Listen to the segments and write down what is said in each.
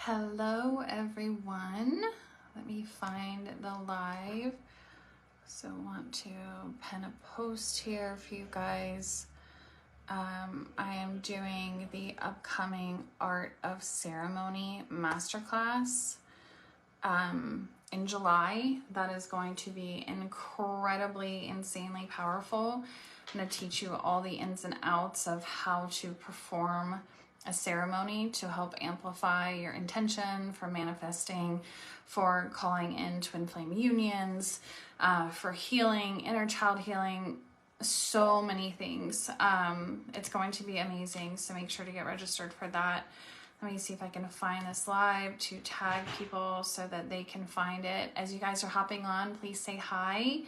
Hello everyone. Let me find the live. So I want to pen a post here for you guys. I am doing the upcoming Art of Ceremony Masterclass in July. That is going to be incredibly, insanely powerful. I'm going to teach you all the ins and outs of how to perform a ceremony to help amplify your intention for manifesting, for calling in twin flame unions, for healing, inner child healing, so many things. It's going to be amazing, so make sure to get registered for that. Let me see if I can find this live to tag people so that they can find it. As you guys are hopping on, please say hi.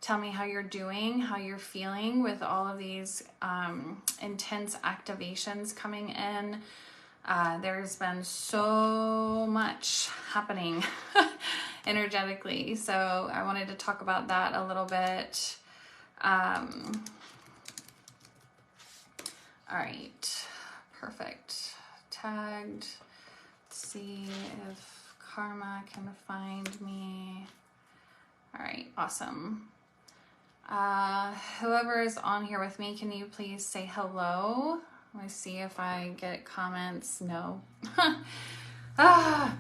Tell me how you're doing, how you're feeling with all of these intense activations coming in. There's been so much happening energetically, so I wanted to talk about that a little bit. All right, perfect. Tagged. Let's see if Karma can find me. All right, awesome. Whoever is on here with me, can you please say hello? Let me see if I get comments. No. Hi,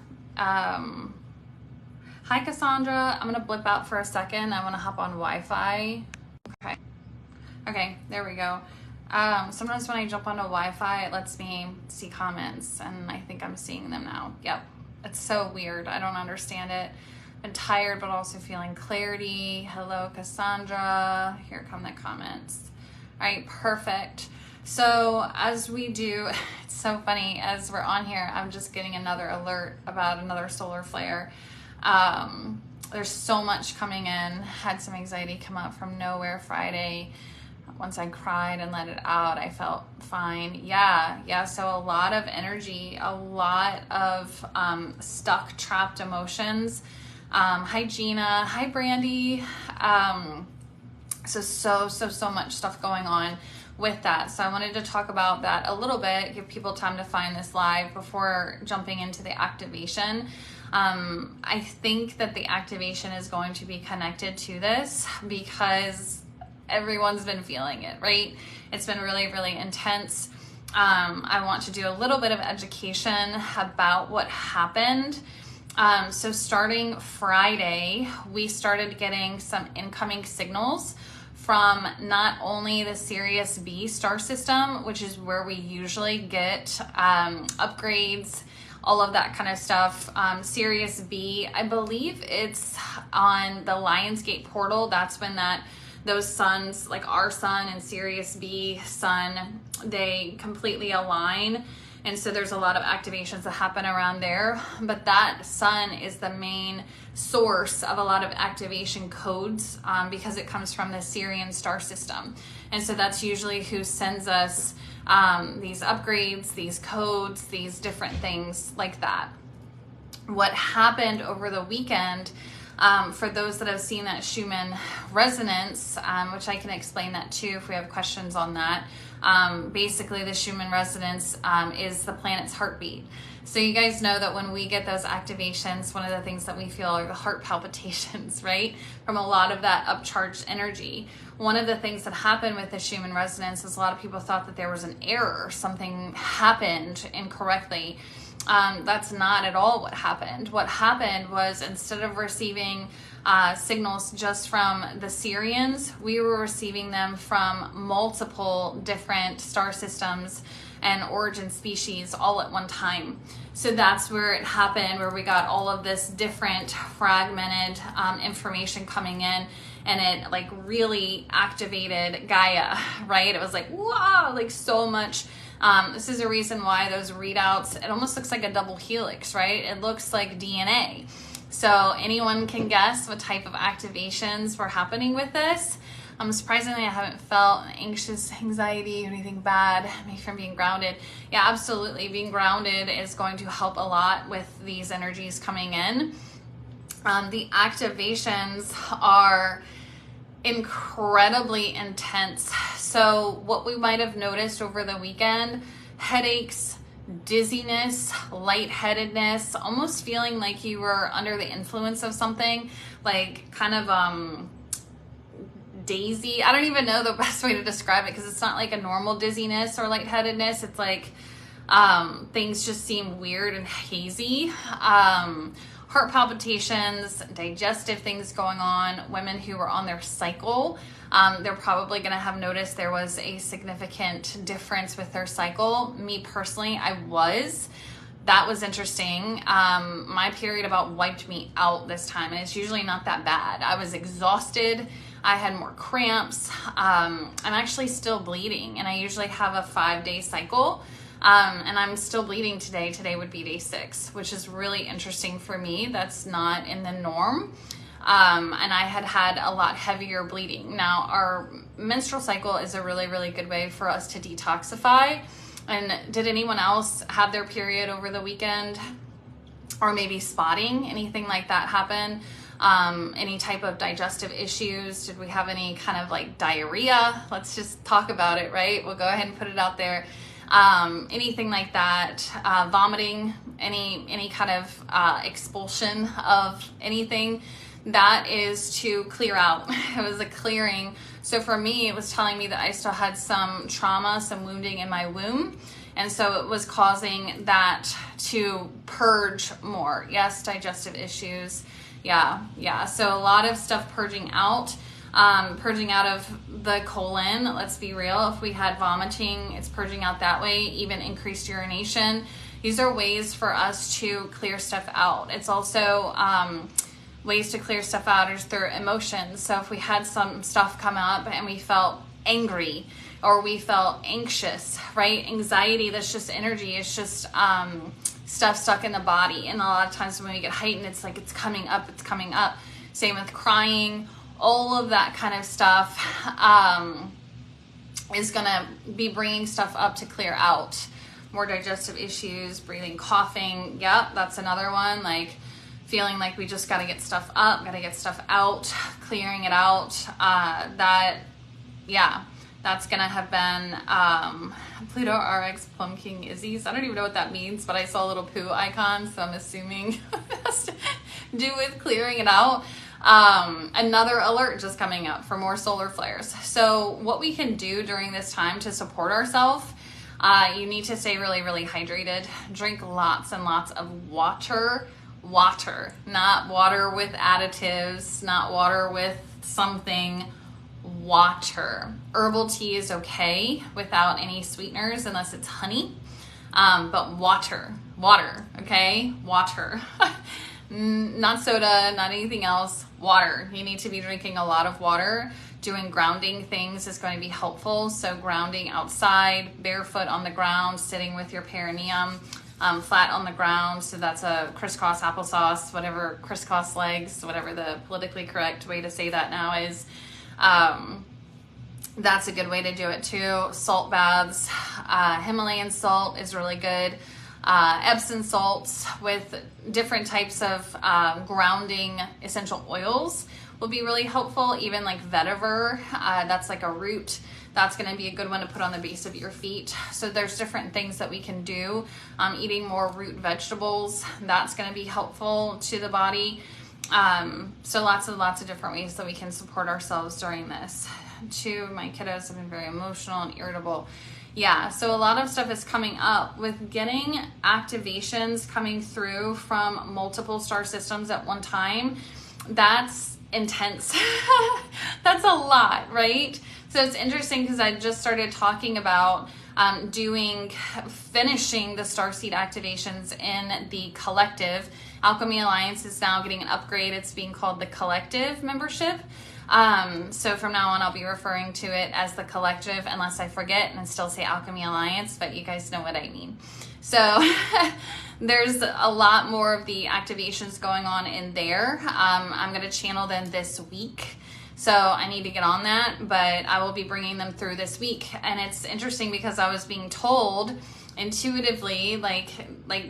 Cassandra. I'm going to blip out for a second. I want to hop on Wi-Fi. Okay, there we go. Sometimes when I jump onto Wi-Fi, it lets me see comments, and I think I'm seeing them now. Yep. It's so weird. I don't understand it. I'm tired, but also feeling clarity. Hello, Cassandra. Here come the comments. All right, perfect. So as we do, it's so funny, as we're on here, I'm just getting another alert about another solar flare. There's so much coming in. Had some anxiety come up from nowhere Friday. Once I cried and let it out, I felt fine. Yeah. So a lot of energy, a lot of stuck, trapped emotions. Hi, Gina. Hi, Brandy. So much stuff going on with that. So I wanted to talk about that a little bit, give people time to find this live before jumping into the activation. I think that the activation is going to be connected to this because everyone's been feeling it, right? It's been really, really intense. I want to do a little bit of education about what happened. So starting Friday, we started getting some incoming signals from not only the Sirius B star system, which is where we usually get upgrades, all of that kind of stuff. Sirius B, I believe it's on the Lionsgate portal. That's when those suns, like our sun and Sirius B sun, they completely align. And so there's a lot of activations that happen around there, but that sun is the main source of a lot of activation codes because it comes from the Sirian star system. And so that's usually who sends us these upgrades, these codes, these different things like that. What happened over the weekend, for those that have seen that Schumann resonance, which I can explain that too if we have questions on that. Basically, the Schumann resonance is the planet's heartbeat. So you guys know that when we get those activations, one of the things that we feel are the heart palpitations, right? From a lot of that upcharged energy. One of the things that happened with the Schumann resonance is a lot of people thought that there was an error, something happened incorrectly. That's not at all what happened. What happened was, instead of receiving signals just from the Sirians, we were receiving them from multiple different star systems and origin species all at one time. So that's where it happened, where we got all of this different fragmented information coming in, and it like really activated Gaia, right? It was like, wow, like so much. This is a reason why those readouts, it almost looks like a double helix, right? It looks like DNA. So anyone can guess what type of activations were happening with this. Surprisingly, I haven't felt anxious, anxiety, or anything bad, maybe from being grounded. Yeah, absolutely. Being grounded is going to help a lot with these energies coming in. The activations are incredibly intense. So what we might have noticed over the weekend, headaches, dizziness, lightheadedness, almost feeling like you were under the influence of something, like kind of daisy. I don't even know the best way to describe it, because it's not like a normal dizziness or lightheadedness. It's like things just seem weird and hazy. Heart palpitations, digestive things going on. Women who were on their cycle, they're probably going to have noticed there was a significant difference with their cycle. Me personally, that was interesting. My period about wiped me out this time, and it's usually not that bad. I was exhausted. I had more cramps. I'm actually still bleeding, and I usually have a 5-day cycle. And I'm still bleeding today. Today would be day 6, which is really interesting for me. That's not in the norm. And I had a lot heavier bleeding. Now, our menstrual cycle is a really, really good way for us to detoxify. And did anyone else have their period over the weekend? Or maybe spotting? Anything like that happen? Any type of digestive issues? Did we have any kind of like diarrhea? Let's just talk about it, right? We'll go ahead and put it out there. Anything like that, vomiting, any kind of expulsion of anything, that is to clear out. It was a clearing. So for me, it was telling me that I still had some trauma, some wounding in my womb. And so it was causing that to purge more. Yes, digestive issues. Yeah. So a lot of stuff purging out. Purging out of the colon, let's be real. If we had vomiting, it's purging out that way, even increased urination. These are ways for us to clear stuff out. It's also ways to clear stuff out is through emotions. So if we had some stuff come up and we felt angry or we felt anxious, right? Anxiety, that's just energy. It's just stuff stuck in the body. And a lot of times when we get heightened, it's like it's coming up. Same with crying. All of that kind of stuff is going to be bringing stuff up to clear out. More digestive issues, breathing, coughing. Yep, that's another one. Like feeling like we just got to get stuff up, got to get stuff out, clearing it out. That's going to have been Pluto RX Plum King Izzy's. I don't even know what that means, but I saw a little poo icon, so I'm assuming it has to do with clearing it out. Another alert just coming up for more solar flares. So what we can do during this time to support ourselves, you need to stay really, really hydrated. Drink lots and lots of water, not water with additives, not water with something, water. Herbal tea is okay without any sweeteners unless it's honey, but water, okay? Water. Not soda, not anything else, water. You need to be drinking a lot of water. Doing grounding things is going to be helpful. So grounding outside, barefoot on the ground, sitting with your perineum flat on the ground. So that's a crisscross applesauce, whatever, crisscross legs, whatever the politically correct way to say that now is. That's a good way to do it too. Salt baths, Himalayan salt is really good. Epsom salts with different types of grounding essential oils will be really helpful. Even like vetiver, that's like a root. That's going to be a good one to put on the base of your feet. So there's different things that we can do. Eating more root vegetables, that's going to be helpful to the body. So lots of different ways that we can support ourselves during this. Two, my kiddos have been very emotional and irritable. Yeah, so a lot of stuff is coming up with getting activations coming through from multiple star systems at one time. That's intense. That's a lot, right? So it's interesting because I just started talking about finishing the starseed activations in the collective. Alchemy Alliance is now getting an upgrade. It's being called the collective membership. So from now on, I'll be referring to it as the collective unless I forget and still say Alchemy Alliance, but you guys know what I mean. So there's a lot more of the activations going on in there. I'm going to channel them this week. So I need to get on that, but I will be bringing them through this week. And it's interesting because I was being told intuitively, like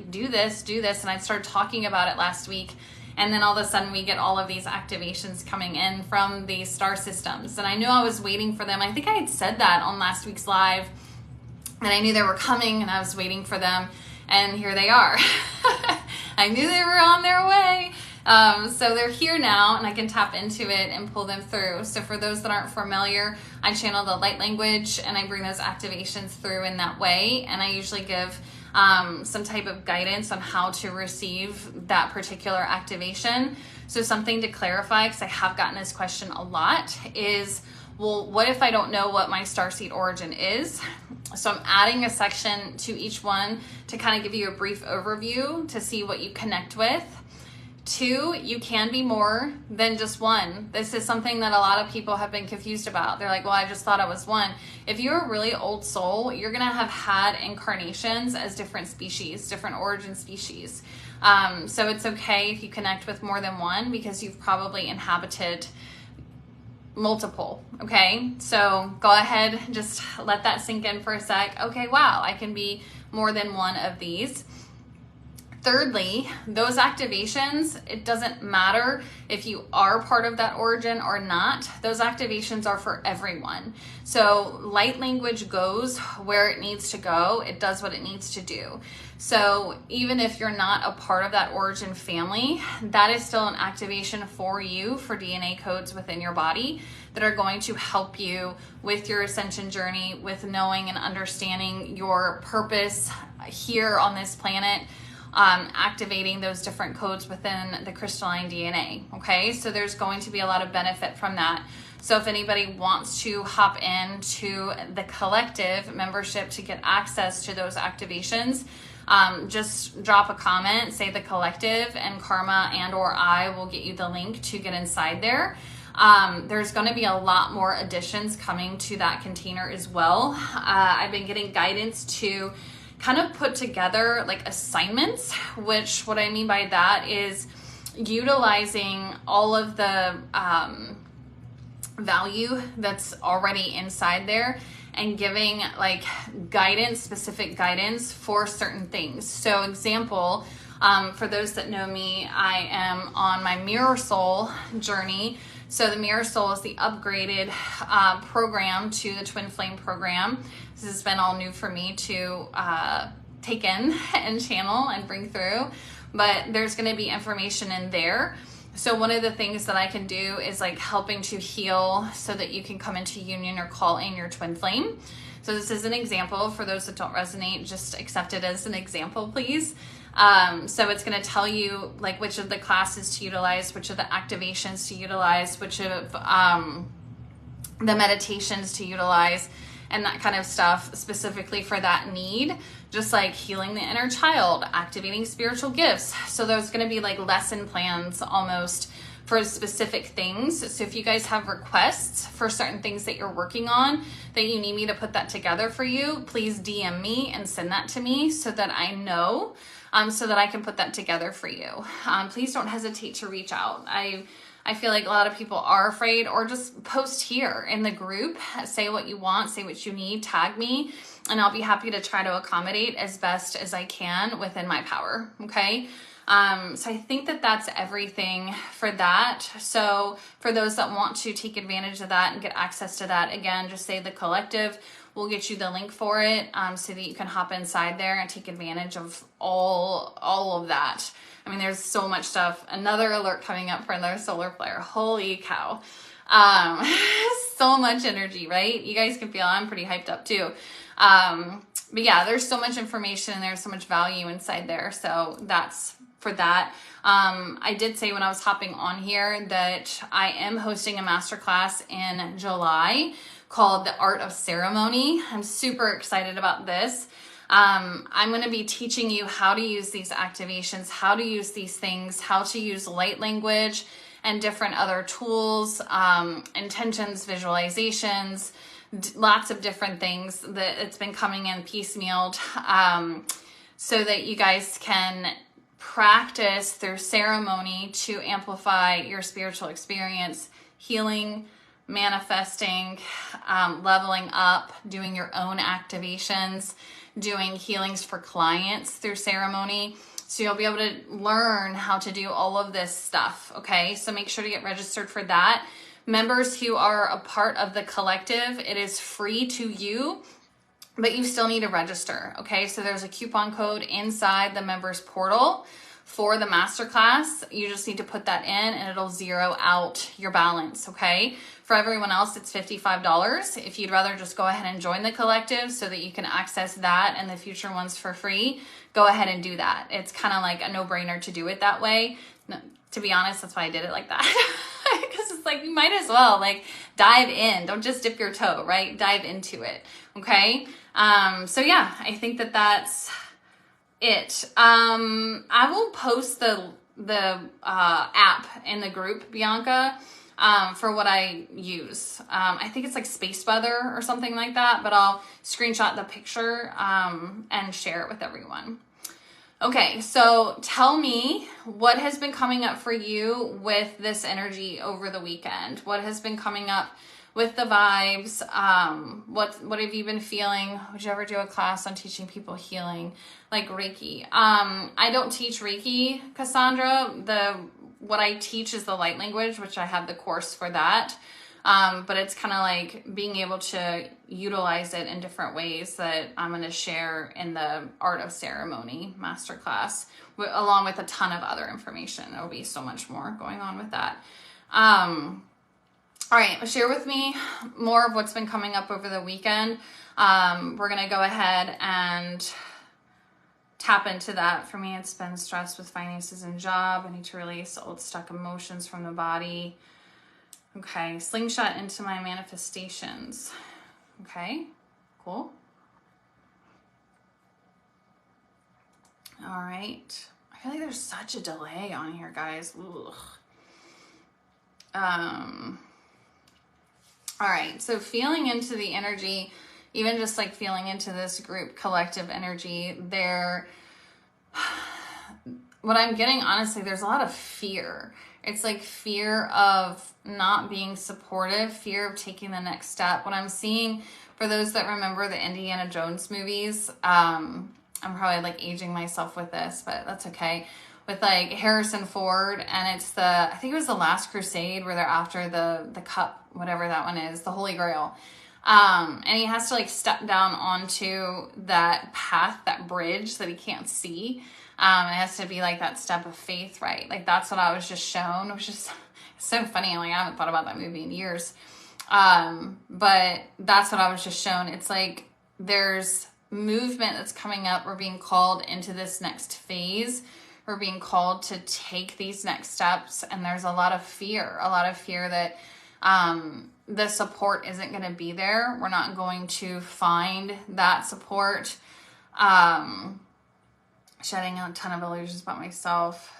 do this. And I started talking about it last week. And then all of a sudden we get all of these activations coming in from the star systems. And I knew I was waiting for them. I think I had said that on last week's live. And I knew they were coming and I was waiting for them. and here they are. I knew they were on their way. So they're here now, and I can tap into it and pull them through. So for those that aren't familiar, I channel the light language and I bring those activations through in that way. And I usually give some type of guidance on how to receive that particular activation. So something to clarify, because I have gotten this question a lot, is, well, what if I don't know what my starseed origin is? So I'm adding a section to each one to kind of give you a brief overview to see what you connect with. 2, you can be more than just one. This is something that a lot of people have been confused about. They're like, well, I just thought I was one. If you're a really old soul, you're going to have had incarnations as different species, different origin species. So it's okay if you connect with more than one, because you've probably inhabited multiple. Okay, so go ahead, just let that sink in for a sec. Okay, wow, I can be more than one of these. Thirdly, those activations, it doesn't matter if you are part of that origin or not. Those activations are for everyone. So light language goes where it needs to go. It does what it needs to do. So even if you're not a part of that origin family, that is still an activation for you, for DNA codes within your body that are going to help you with your ascension journey, with knowing and understanding your purpose here on this planet. Activating those different codes within the crystalline DNA. Okay, so there's going to be a lot of benefit from that. So if anybody wants to hop into the collective membership to get access to those activations, just drop a comment, say the collective, and Karma and or I will get you the link to get inside there. There's going to be a lot more additions coming to that container as well. I've been getting guidance to kind of put together like assignments, which what I mean by that is utilizing all of the value that's already inside there and giving like guidance, specific guidance for certain things. So example, for those that know me, I am on my Mirror Soul journey. So the Mirror Soul is the upgraded program to the Twin Flame program. This has been all new for me to take in and channel and bring through, but there's going to be information in there. So one of the things that I can do is like helping to heal so that you can come into union or call in your twin flame. So this is an example. For those that don't resonate, just accept it as an example, please. So it's going to tell you like which of the classes to utilize, which of the activations to utilize, which of the meditations to utilize, and that kind of stuff specifically for that need, just like healing the inner child, activating spiritual gifts. So there's going to be like lesson plans almost for specific things. So if you guys have requests for certain things that you're working on that you need me to put that together for you, please DM me and send that to me so that I know, so that I can put that together for you. Please don't hesitate to reach out. I feel like a lot of people are afraid, or just post here in the group, say what you want, say what you need, tag me, and I'll be happy to try to accommodate as best as I can within my power. Okay. So I think that that's everything for that. So for those that want to take advantage of that and get access to that, again, just say the collective. We'll get you the link for it, so that you can hop inside there and take advantage of all of that. I mean, there's so much stuff. Another alert coming up for another solar flare. Holy cow. So much energy, right? You guys can feel I'm pretty hyped up too. But yeah, there's so much information and there's so much value inside there. So that's for that. I did say when I was hopping on here that I am hosting a masterclass in July called The Art of Ceremony. I'm super excited about this. I'm going to be teaching you how to use these activations, how to use these things, how to use light language and different other tools, intentions, visualizations, lots of different things that it's been coming in piecemealed, so that you guys can practice through ceremony to amplify your spiritual experience, healing, manifesting, leveling up, doing your own activations, doing healings for clients through ceremony. So you'll be able to learn how to do all of this stuff. Okay. So make sure to get registered for that. Members who are a part of the collective, it is free to you but you still need to register. Okay, so there's a coupon code inside the members portal for the masterclass. You just need to put that in and it'll zero out your balance. Okay, for everyone else it's $55. If you'd rather just go ahead and join the collective so that you can access that and the future ones for free, go ahead and do that. It's kind of like a no-brainer to do it that way. No, to be honest, that's why I did it like that. Because it's like, you might as well like dive in. Don't just dip your toe, right? Dive into it. Okay. So yeah, I think that that's it. I will post the app in the group, Bianca, for what I use. I think it's like Space Weather or something like that, but I'll screenshot the picture, and share it with everyone. Okay, so tell me what has been coming up for you with this energy over the weekend. What has been coming up with the vibes? What have you been feeling? Would you ever do a class on teaching people healing, like Reiki? I don't teach Reiki, Cassandra. What I teach is the light language, which I have the course for that. But it's kind of like being able to utilize it in different ways that I'm going to share in the Art of Ceremony masterclass, along with a ton of other information. There'll be so much more going on with that. All right, share with me more of what's been coming up over the weekend. We're going to go ahead and tap into that. For me, it's been stress with finances and job. I need to release old stuck emotions from the body. Okay, slingshot into my manifestations. Okay, cool. All right. I feel like there's such a delay on here, guys. Ugh. All right, so feeling into the energy, even just like feeling into this group collective energy there, what I'm getting, honestly, there's a lot of fear. It's like fear of not being supportive, fear of taking the next step. What I'm seeing, for those that remember the Indiana Jones movies, I'm probably like aging myself with this, but that's okay. With like Harrison Ford, and it's I think it was The Last Crusade, where they're after the cup, whatever that one is, the Holy Grail. And he has to like step down onto that path, that bridge that he can't see. It has to be like that step of faith, right? Like that's what I was just shown, which is so funny. Like I haven't thought about that movie in years. But that's what I was just shown. It's like there's movement that's coming up. We're being called into this next phase. We're being called to take these next steps. And there's a lot of fear that the support isn't going to be there. We're not going to find that support. Shedding a ton of illusions about myself.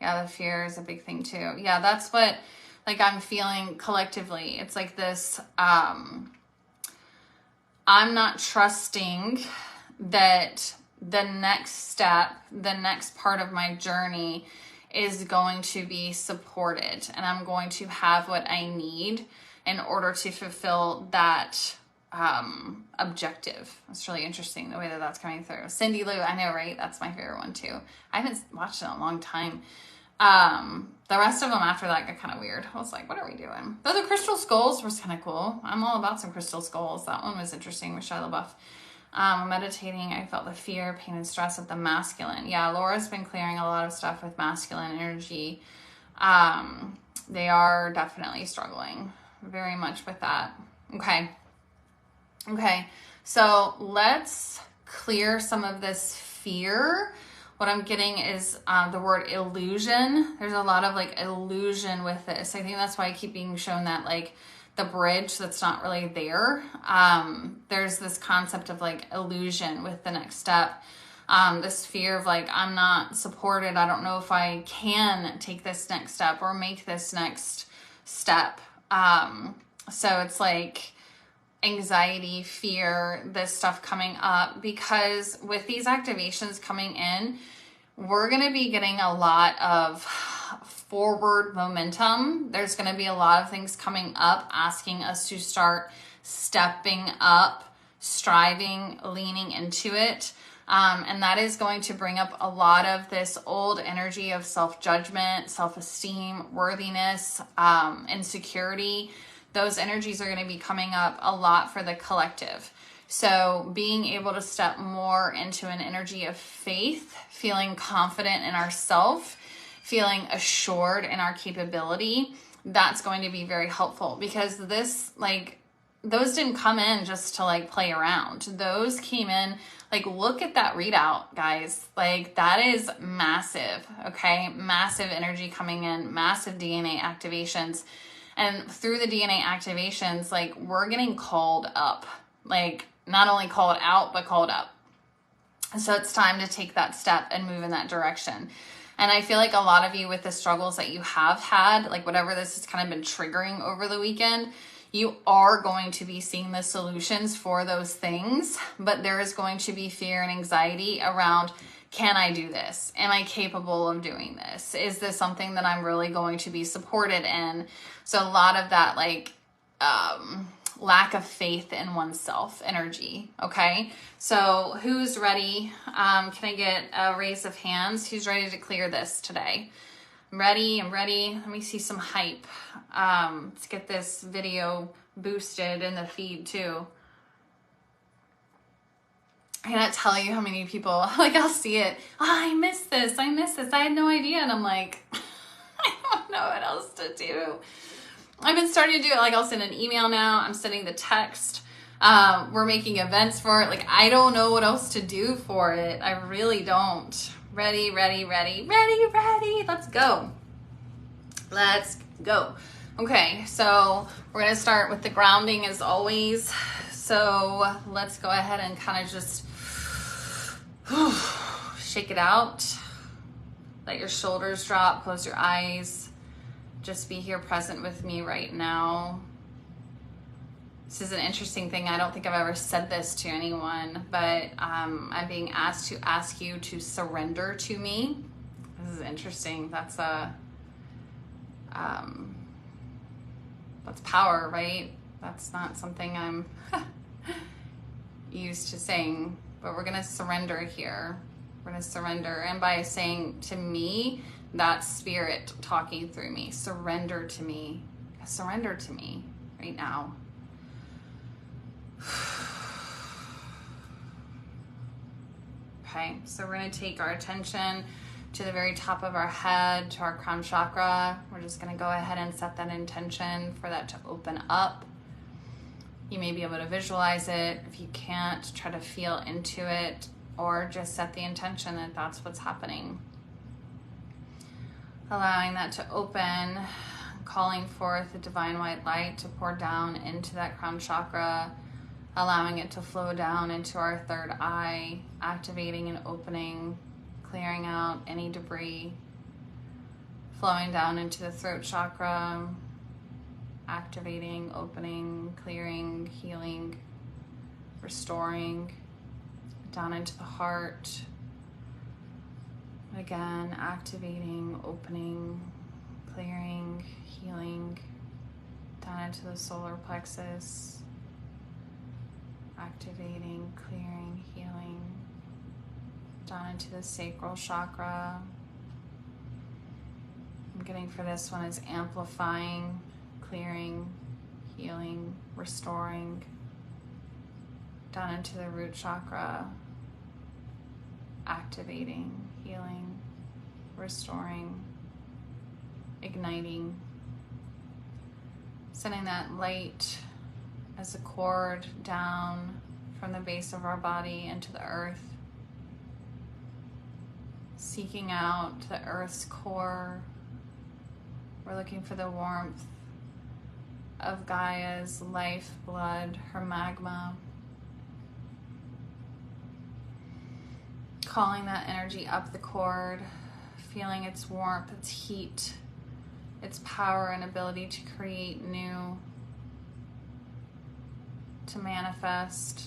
Yeah, the fear is a big thing too. Yeah, that's what like I'm feeling collectively. It's like this, I'm not trusting that the next step, the next part of my journey is going to be supported, and I'm going to have what I need in order to fulfill that objective. It's really interesting the way that that's coming through. Cindy Lou, I know, right? That's my favorite one too. I haven't watched it in a long time. The rest of them after that got kind of weird. I was like, what are we doing? Though the Crystal Skulls was kind of cool. I'm all about some Crystal Skulls. That one was interesting with Shia LaBeouf. Meditating, I felt the fear, pain, and stress of the masculine. Yeah, Laura's been clearing a lot of stuff with masculine energy. They are definitely struggling very much with that. Okay, so let's clear some of this fear. What I'm getting is the word illusion. There's a lot of like illusion with this. I think that's why I keep being shown that like the bridge that's not really there. There's this concept of like illusion with the next step. This fear of like, I'm not supported. I don't know if I can take this next step or make this next step. So it's like anxiety, fear, this stuff coming up, because with these activations coming in, we're going to be getting a lot of forward momentum. There's going to be a lot of things coming up asking us to start stepping up, striving, leaning into it. And that is going to bring up a lot of this old energy of self-judgment, self-esteem, worthiness, insecurity. Those energies are going to be coming up a lot for the collective. So being able to step more into an energy of faith, feeling confident in ourselves, feeling assured in our capability, that's going to be very helpful, because this, like, those didn't come in just to like play around. Those came in, like, look at that readout, guys. Like, that is massive, okay? Massive energy coming in, massive DNA activations. And through the DNA activations, like, we're getting called up. Like, not only called out, but called up. So it's time to take that step and move in that direction. And I feel like a lot of you, with the struggles that you have had, like whatever this has kind of been triggering over the weekend, you are going to be seeing the solutions for those things, but there is going to be fear and anxiety around, can I do this? Am I capable of doing this? Is this something that I'm really going to be supported in? So a lot of that, like, lack of faith in oneself energy. Okay. So who's ready? Can I get a raise of hands? Who's ready to clear this today? I'm ready. Let me see some hype. Let's get this video boosted in the feed too. I cannot tell you how many people, like, I'll see it. Oh, I missed this. I had no idea. And I'm like, I don't know what else to do. I've been starting to do it. Like, I'll send an email now. I'm sending the text. We're making events for it. Like, I don't know what else to do for it. I really don't. Ready. Let's go. Okay, so we're going to start with the grounding as always. So let's go ahead and kind of just shake it out. Let your shoulders drop. Close your eyes. Just be here present with me right now. This is an interesting thing. I don't think I've ever said this to anyone, but I'm being asked to ask you to surrender to me. This is interesting. That's power, right? That's not something I'm used to saying, but we're going to surrender here. We're going to surrender. And by saying to me, that's spirit talking through me. Surrender to me. Surrender to me right now. Okay, so we're going to take our attention to the very top of our head, to our crown chakra. We're just going to go ahead and set that intention for that to open up. You may be able to visualize it. If you can't, try to feel into it, or just set the intention that that's what's happening. Allowing that to open, calling forth the divine white light to pour down into that crown chakra, allowing it to flow down into our third eye, activating and opening, clearing out any debris, flowing down into the throat chakra, activating, opening, clearing, healing, restoring, down into the heart. Again, activating, opening, clearing, healing, down into the solar plexus, activating, clearing, healing, down into the sacral chakra. I'm getting for this one is amplifying, clearing, healing, restoring, down into the root chakra, activating, healing, restoring, igniting, sending that light as a cord down from the base of our body into the earth, seeking out the earth's core. We're looking for the warmth of Gaia's life blood, her magma. Calling that energy up the cord, feeling its warmth, its heat, its power and ability to create new, to manifest.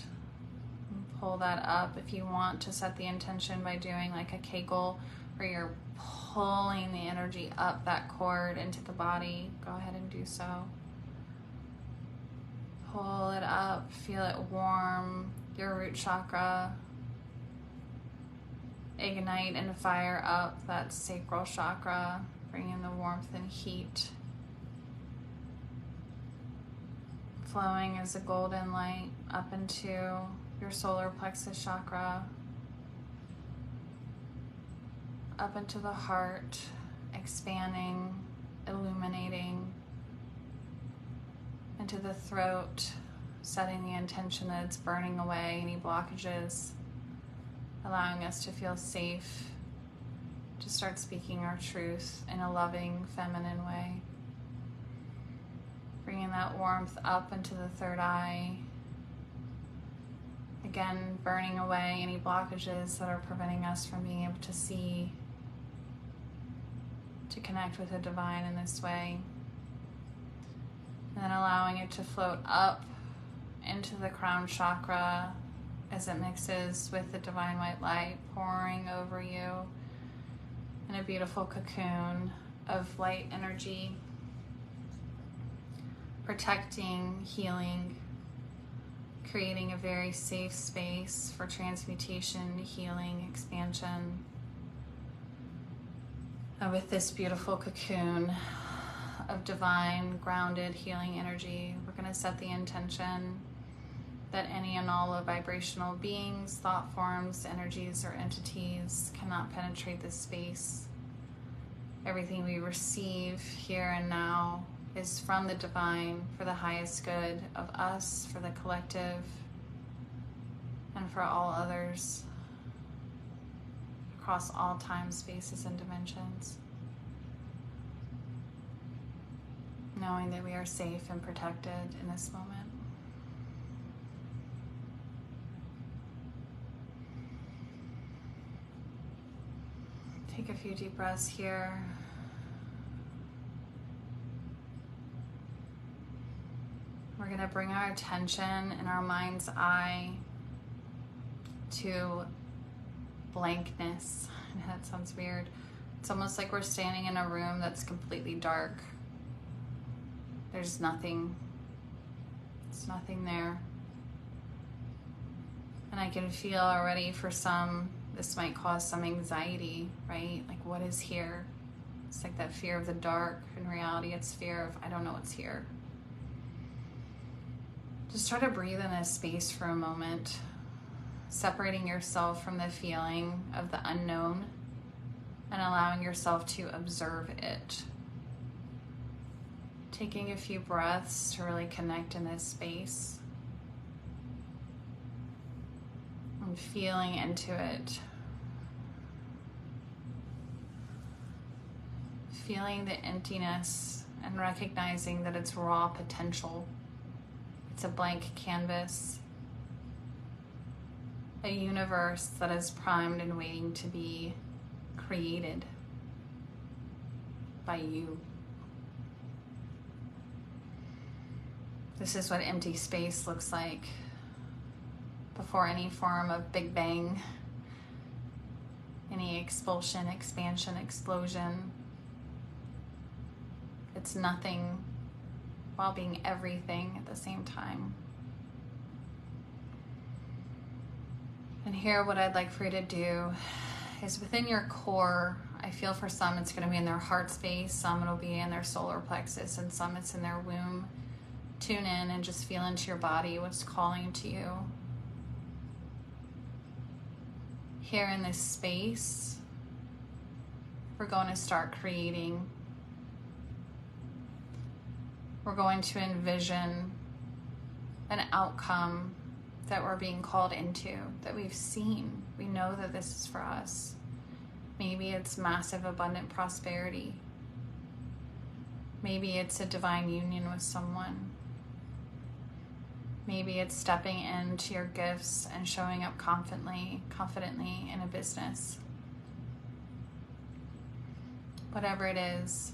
Pull that up if you want to set the intention by doing like a Kegel, where you're pulling the energy up that cord into the body. Go ahead and do so. Pull it up, feel it warm your root chakra. Ignite and fire up that sacral chakra, bring in the warmth and heat. flowing as a golden light up into your solar plexus chakra, up into the heart, expanding, illuminating, into the throat, setting the intention that it's burning away any blockages, allowing us to feel safe, to start speaking our truth in a loving, feminine way. Bringing that warmth up into the third eye. Again, burning away any blockages that are preventing us from being able to see, to connect with the divine in this way. And then allowing it to float up into the crown chakra as it mixes with the divine white light pouring over you in a beautiful cocoon of light energy, protecting, healing, creating a very safe space for transmutation, healing, expansion. And with this beautiful cocoon of divine, grounded, healing energy, we're going to set the intention that any and all of vibrational beings, thought forms, energies, or entities cannot penetrate this space. Everything we receive here and now is from the divine for the highest good of us, for the collective, and for all others across all time, spaces, and dimensions. Knowing that we are safe and protected in this moment. Take a few deep breaths here. We're going to bring our attention in our mind's eye to blankness. That sounds weird. It's almost like we're standing in a room that's completely dark. There's nothing. It's nothing there. And I can feel already for some, this might cause some anxiety, right? Like, what is here? It's like that fear of the dark. In reality, it's fear of, I don't know what's here. Just try to breathe in this space for a moment, separating yourself from the feeling of the unknown and allowing yourself to observe it. Taking a few breaths to really connect in this space and feeling into it. Feeling the emptiness and recognizing that it's raw potential. It's a blank canvas, a universe that is primed and waiting to be created by you. This is what empty space looks like before any form of Big Bang, any expulsion, expansion, explosion. It's nothing while being everything at the same time. And here, what I'd like for you to do is within your core, I feel for some it's going to be in their heart space, some it'll be in their solar plexus, and some it's in their womb. Tune in and just feel into your body what's calling to you. Here in this space, we're going to start creating. We're going to envision an outcome that we're being called into, that we've seen. We know that this is for us. Maybe it's massive, abundant prosperity. Maybe it's a divine union with someone. Maybe it's stepping into your gifts and showing up confidently in a business. Whatever it is,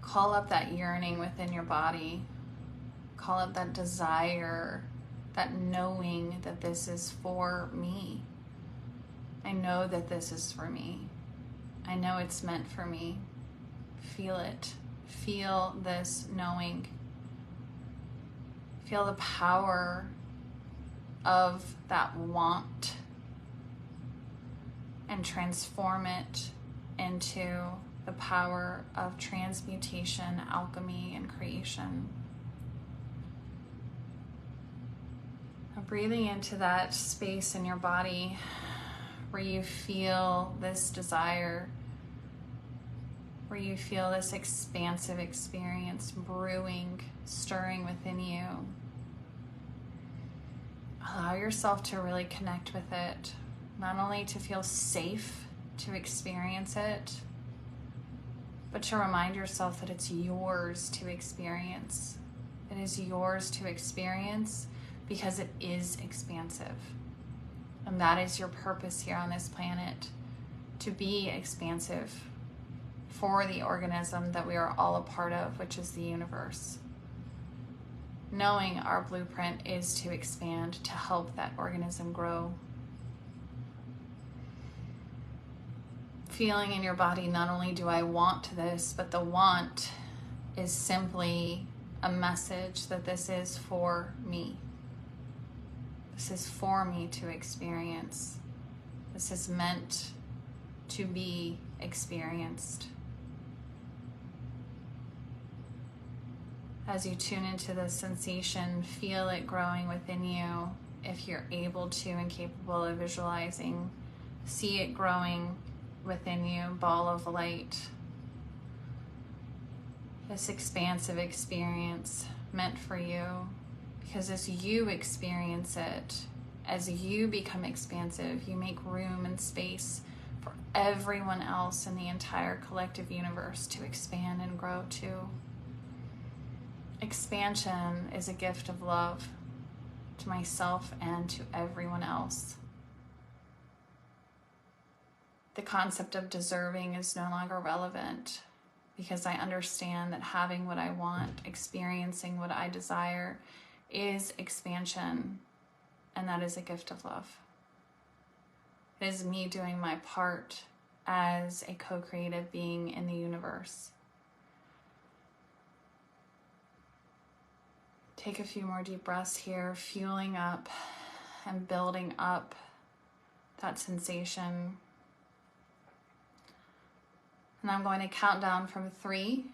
call up that yearning within your body. Call up that desire, that knowing that this is for me. I know that this is for me. I know it's meant for me. Feel it. Feel this knowing. Feel the power of that want and transform it into the power of transmutation, alchemy, and creation. Now breathing into that space in your body where you feel this desire, where you feel this expansive experience brewing, stirring within you. Allow yourself to really connect with it, not only to feel safe to experience it, but to remind yourself that it's yours to experience. It is yours to experience because it is expansive. And that is your purpose here on this planet, to be expansive for the organism that we are all a part of, which is the universe. Knowing our blueprint is to expand, to help that organism grow. Feeling in your body, not only do I want this, but the want is simply a message that this is for me. This is for me to experience. This is meant to be experienced. As you tune into this sensation, feel it growing within you. If you're able to and capable of visualizing, see it growing within you, ball of light. This expansive experience meant for you, because as you experience it, as you become expansive, you make room and space for everyone else in the entire collective universe to expand and grow too. Expansion is a gift of love to myself and to everyone else. The concept of deserving is no longer relevant, because I understand that having what I want, experiencing what I desire, is expansion, and that is a gift of love. It is me doing my part as a co-creative being in the universe. Take a few more deep breaths here, fueling up and building up that sensation. And I'm going to count down from 3.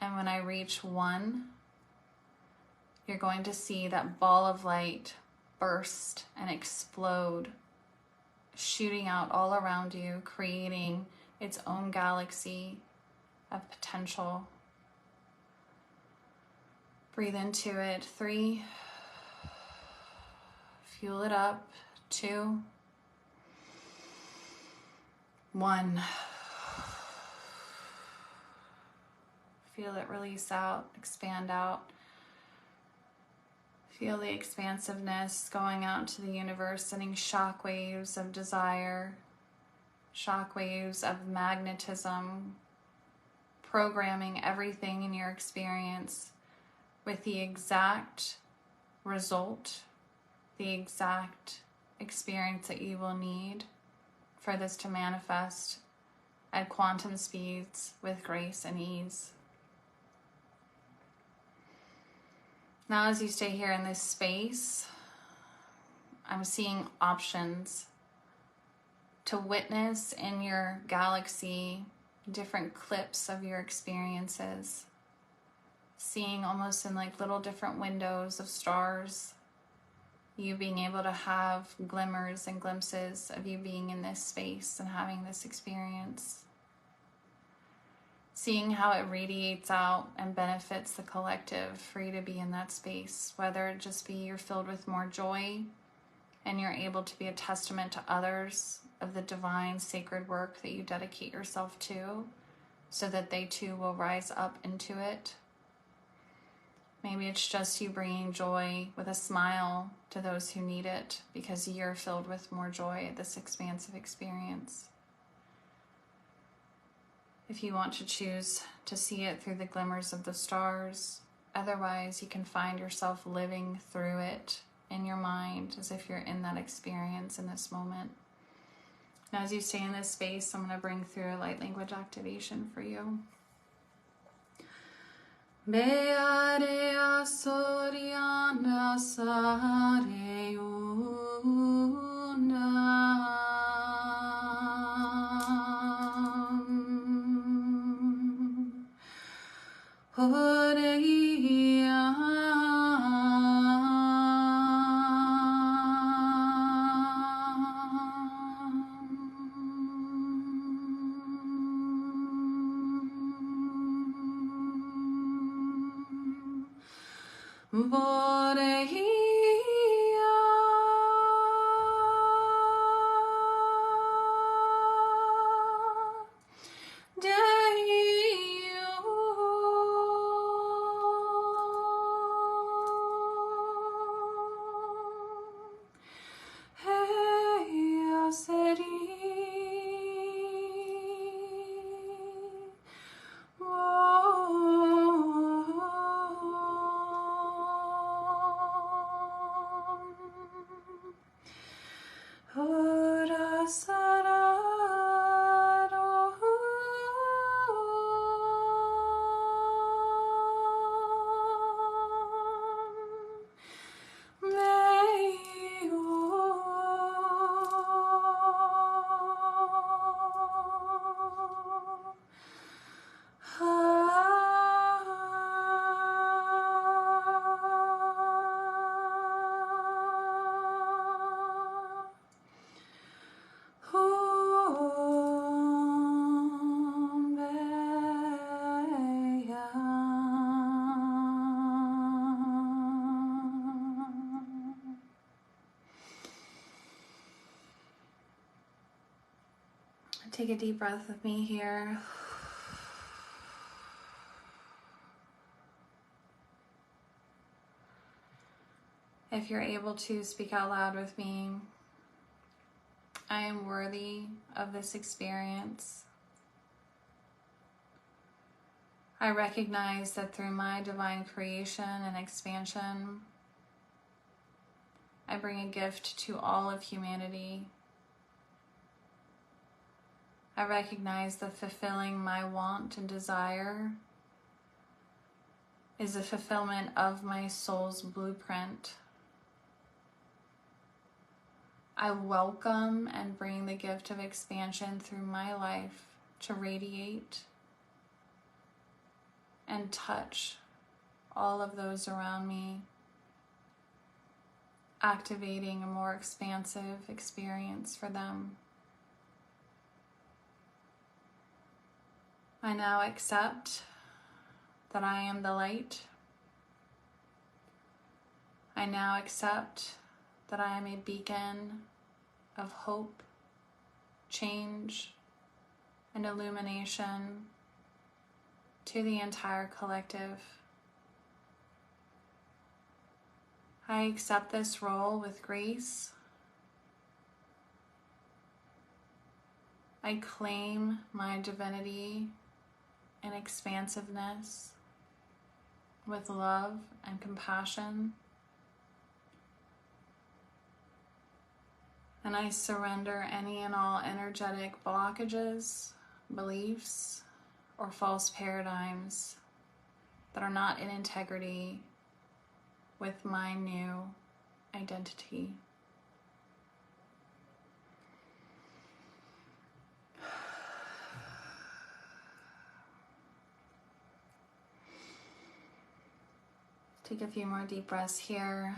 And when I reach 1, you're going to see that ball of light burst and explode, shooting out all around you, creating its own galaxy of potential. Breathe into it. 3. Fuel it up. 2. 1. Feel it release out, expand out. Feel the expansiveness going out to the universe, sending shockwaves of desire, shockwaves of magnetism, programming everything in your experience with the exact result, the exact experience that you will need for this to manifest at quantum speeds with grace and ease. Now, as you stay here in this space, I'm seeing options to witness in your galaxy different clips of your experiences, seeing almost in like little different windows of stars, you being able to have glimmers and glimpses of you being in this space and having this experience. Seeing how it radiates out and benefits the collective for you to be in that space, whether it just be you're filled with more joy and you're able to be a testament to others of the divine sacred work that you dedicate yourself to, so that they too will rise up into it. Maybe it's just you bringing joy with a smile to those who need it because you're filled with more joy at this expansive experience. If you want to choose to see it through the glimmers of the stars, otherwise you can find yourself living through it in your mind as if you're in that experience in this moment. Now, as you stay in this space, I'm going to bring through a light language activation for you. Bearea soriana sareuna. Take a deep breath with me here. If you're able to, speak out loud with me. I am worthy of this experience. I recognize that through my divine creation and expansion, I bring a gift to all of humanity. I recognize that fulfilling my want and desire is a fulfillment of my soul's blueprint. I welcome and bring the gift of expansion through my life to radiate and touch all of those around me, activating a more expansive experience for them. I now accept that I am the light. I now accept that I am a beacon of hope, change, and illumination to the entire collective. I accept this role with grace. I claim my divinity and expansiveness with love and compassion. And I surrender any and all energetic blockages, beliefs, or false paradigms that are not in integrity with my new identity. Take a few more deep breaths here.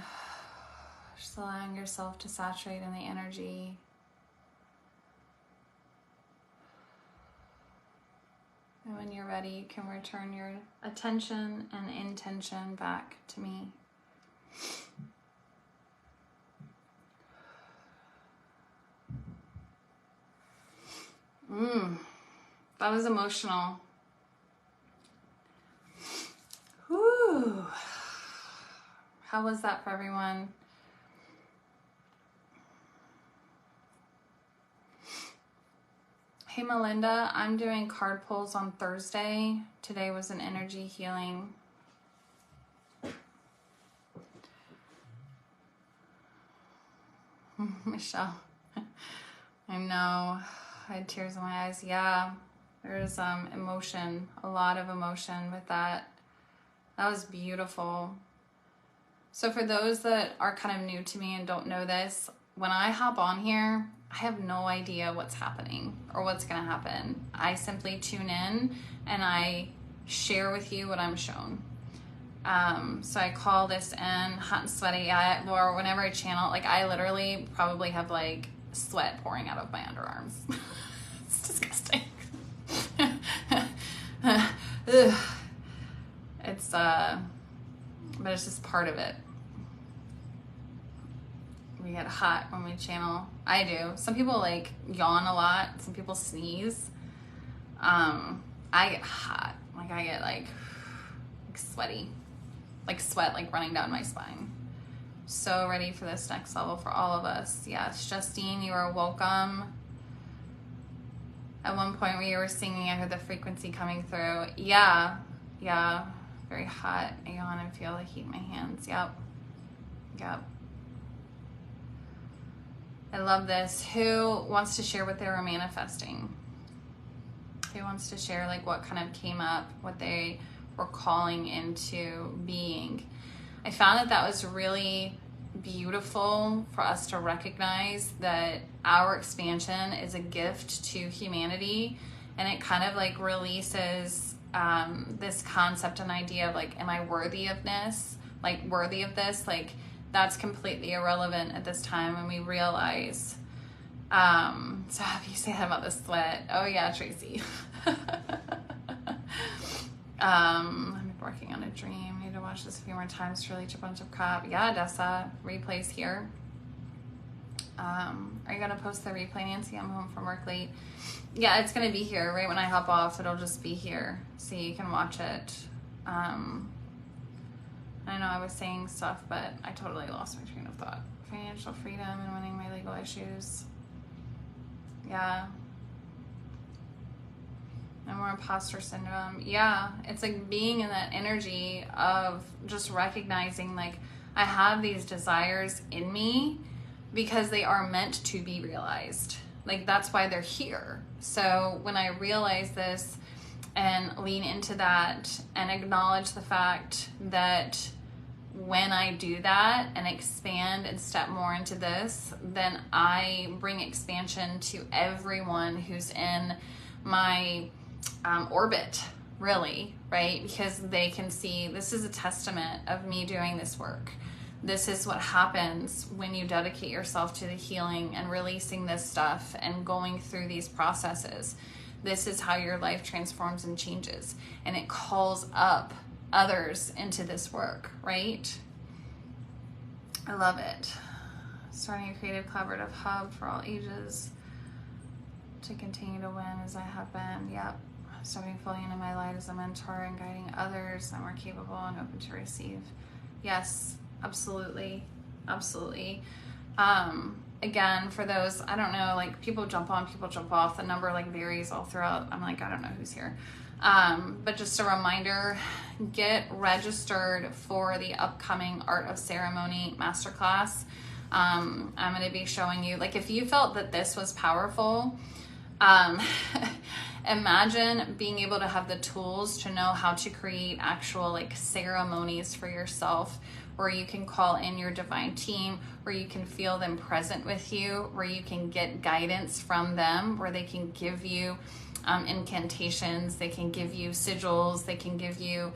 Just allowing yourself to saturate in the energy. And when you're ready, you can return your attention and intention back to me. That was emotional. Whew. How was that for everyone? Hey Melinda, I'm doing card pulls on Thursday. Today was an energy healing. Michelle, I know, I had tears in my eyes. Yeah, there's emotion, a lot of emotion with that. That was beautiful. So for those that are kind of new to me and don't know this, when I hop on here, I have no idea what's happening or what's going to happen. I simply tune in and I share with you what I'm shown. So I call this in hot and sweaty, or whenever I channel, like I literally probably have like sweat pouring out of my underarms. It's disgusting. It's, but it's just part of it. We get hot when we channel. I do. Some people like yawn a lot. Some people sneeze. I get hot. Like I get like sweaty. Like sweat like running down my spine. So ready for this next level for all of us. Yes, Justine, you are welcome. At one point when you were singing, I heard the frequency coming through. Yeah. Very hot. I yawn and feel the heat in my hands. Yep. I love this. Who wants to share what they were manifesting? Who wants to share like what kind of came up, what they were calling into being? I found that was really beautiful for us to recognize that our expansion is a gift to humanity, and it kind of like releases this concept and idea of like, am I worthy of this? Like that's completely irrelevant at this time when we realize. So have you say that about the sweat? Oh yeah, Tracy. I'm working on a dream. Need to watch this a few more times to release a bunch of crap. Yeah, Dessa, replays here. Are you gonna post the replay, Nancy? I'm home from work late. Yeah, it's gonna be here right when I hop off. It'll just be here, so you can watch it. I know I was saying stuff, but I totally lost my train of thought. Financial freedom and winning my legal issues. Yeah. No more imposter syndrome. Yeah, it's like being in that energy of just recognizing like I have these desires in me because they are meant to be realized. Like that's why they're here. So when I realize this and lean into that and acknowledge the fact that when I do that and expand and step more into this, then I bring expansion to everyone who's in my orbit, really, right? Because they can see this is a testament of me doing this work. This is what happens when you dedicate yourself to the healing and releasing this stuff and going through these processes. This is how your life transforms and changes, and it calls up others into this work, right? I love it. Starting a creative collaborative hub for all ages to continue to win as I have been. Yep. Stepping fully into my light as a mentor and guiding others. I'm more capable and open to receive. Yes, absolutely. Again, for those, I don't know, like people jump on, people jump off. The number like varies all throughout. I'm like, I don't know who's here. But just a reminder, get registered for the upcoming Art of Ceremony Masterclass. I'm going to be showing you, like if you felt that this was powerful, imagine being able to have the tools to know how to create actual like ceremonies for yourself, where you can call in your divine team, where you can feel them present with you, where you can get guidance from them, where they can give you incantations, they can give you sigils, they can give you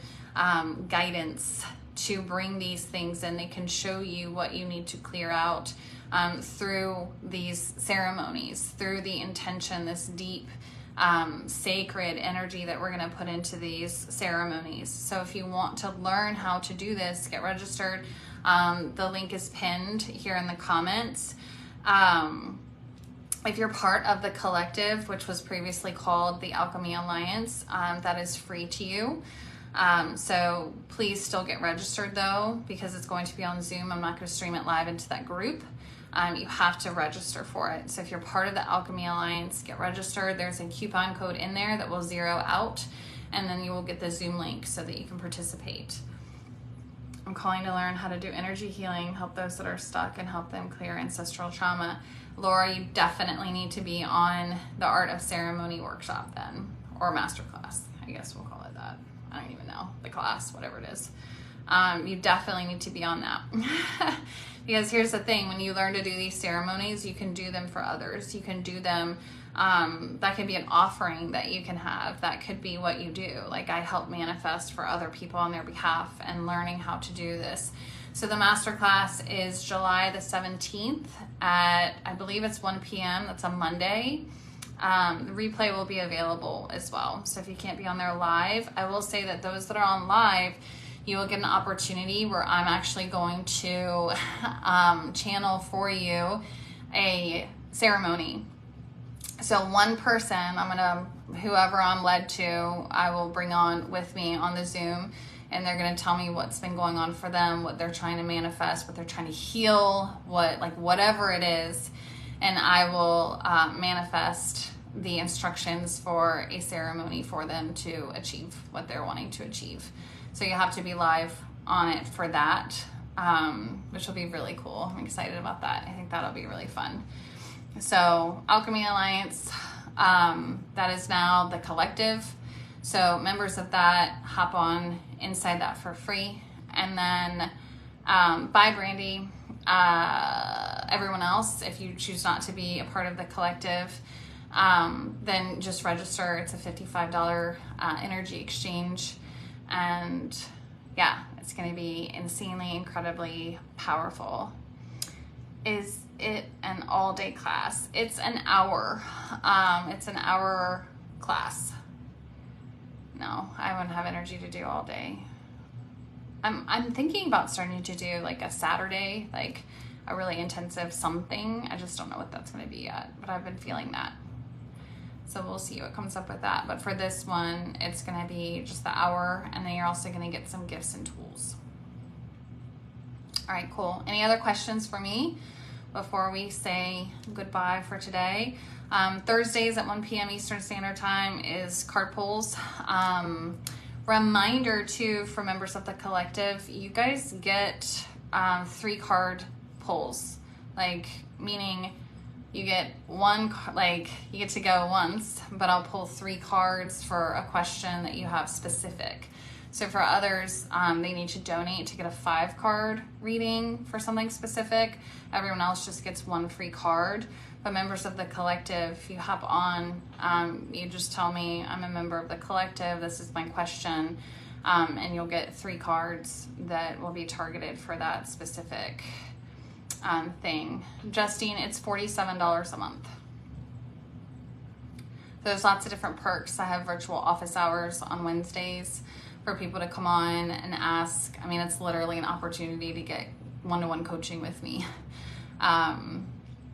guidance to bring these things in. They can show you what you need to clear out through these ceremonies, through the intention, this deep sacred energy that we're going to put into these ceremonies. So if you want to learn how to do this, get registered. The link is pinned here in the comments. If you're part of the collective, which was previously called the Alchemy Alliance, that is free to you. So please still get registered though, because it's going to be on Zoom. I'm not going to stream it live into that group. You have to register for it. So if you're part of the Alchemy Alliance, get registered. There's a coupon code in there that will zero out, and then you will get the Zoom link so that you can participate. I'm calling to learn how to do energy healing, help those that are stuck, and help them clear ancestral trauma. Laura, you definitely need to be on the Art of Ceremony workshop then, or masterclass. I guess we'll call it that. I don't even know, the class, whatever it is. You definitely need to be on that. Because here's the thing, when you learn to do these ceremonies, you can do them for others. You can do them That could be an offering that you can have. That could be what you do. Like, I help manifest for other people on their behalf and learning how to do this. So the masterclass is July the 17th at, I believe it's 1 p.m. That's a Monday. The replay will be available as well. So if you can't be on there live, I will say that those that are on live, you will get an opportunity where I'm actually going to channel for you a ceremony. So one person, whoever I'm led to, I will bring on with me on the Zoom, and they're going to tell me what's been going on for them, what they're trying to manifest, what they're trying to heal, whatever it is. And I will manifest the instructions for a ceremony for them to achieve what they're wanting to achieve. So you have to be live on it for that, which will be really cool. I'm excited about that. I think that'll be really fun. So Alchemy Alliance, that is now the collective. So members of that hop on inside that for free. And then bye, Brandy. Everyone else, if you choose not to be a part of the collective, then just register. It's a $55 energy exchange. And yeah, it's going to be insanely, incredibly powerful. Is it an all-day class? It's an hour. It's an hour class. No, I wouldn't have energy to do all day. I'm thinking about starting to do like a Saturday, like a really intensive something. I just don't know what that's going to be yet, but I've been feeling that. So we'll see what comes up with that. But for this one, it's going to be just the hour, and then you're also going to get some gifts and tools. All right, cool. Any other questions for me before we say goodbye for today? Thursdays at 1 p.m. Eastern Standard Time is card pulls. Reminder too, for members of the collective, you guys get 3 card pulls, like meaning you get one, like you get to go once, but I'll pull 3 cards for a question that you have specific. So for others, they need to donate to get a 5-card reading for something specific. Everyone else just gets 1 free card. But members of the collective, if you hop on, you just tell me I'm a member of the collective, this is my question, and you'll get 3 cards that will be targeted for that specific thing. Justine, it's $47 a month. There's lots of different perks. I have virtual office hours on Wednesdays for people to come on and ask. I mean, it's literally an opportunity to get one-to-one coaching with me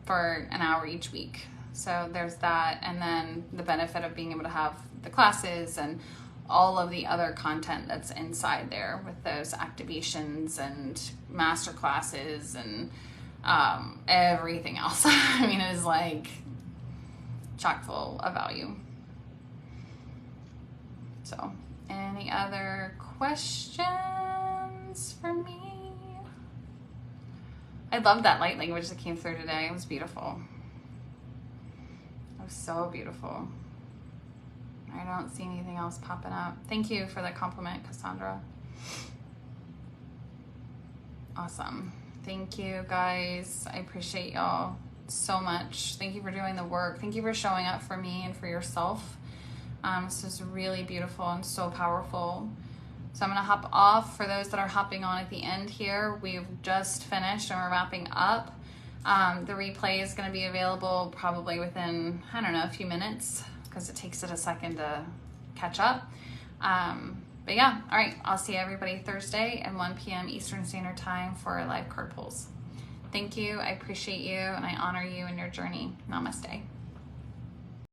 for an hour each week. So there's that, and then the benefit of being able to have the classes and all of the other content that's inside there with those activations and master classes and everything else. I mean, it is like chock full of value. So any other questions for me? I love that light language that came through today. It was beautiful. It was so beautiful. I don't see anything else popping up. Thank you for the compliment, Cassandra. Awesome. Thank you, guys. I appreciate y'all so much. Thank you for doing the work. Thank you for showing up for me and for yourself. This is really beautiful and so powerful. So I'm going to hop off. For those that are hopping on at the end here, we've just finished and we're wrapping up. The replay is going to be available probably within, I don't know, a few minutes because it takes it a second to catch up. But yeah, all right. I'll see everybody Thursday at 1 p.m. Eastern Standard Time for live card pulls. Thank you. I appreciate you and I honor you in your journey. Namaste.